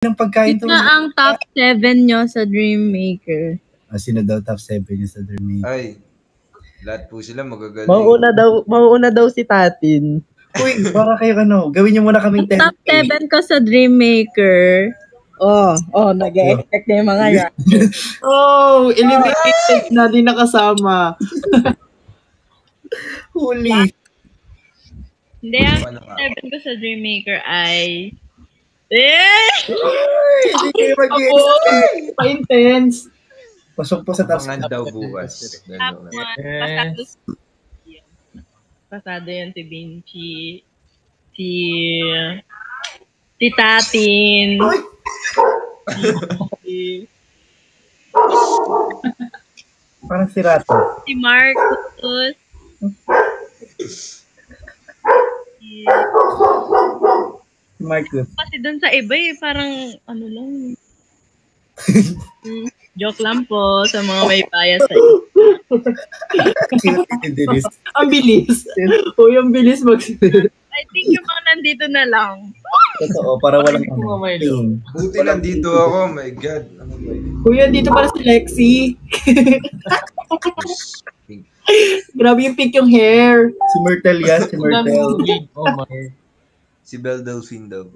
ng pagkain to. Ito na ang top 7 nyo sa Dream Maker. Sino daw top 7 nyo sa Dream Maker? Ay, lahat po sila magagaling. Mauuna daw si Tatin. Uy, para kayo gawin nyo muna kaming top 7 ko sa Dream Maker. Nag-e-expect na yung mga yan. Eliminated na din nakasama. Huli. Hindi, ang top 7 ko sa Dream Maker ay... Hindi kayo mag-i-expect. Pa-intense. Pasok po sa top 7. Pangan daw bukas. Top 1. Pasado yan si Vinci. Si Tatin. Parang si Rato. Si Marcus. Si Marcus. Kasi dun sa iba parang ano lang. Joke lang po sa mga may bias sa iyo. Ang bilis. Ang bilis I think yung mga nandito na lang. Totoo, para walang Buti lang dito ako, my God. Kuya, dito para si Lexi. Grabe yung pink yung hair. Si Myrtle yan, si Myrtle. Si Belle Delphine daw.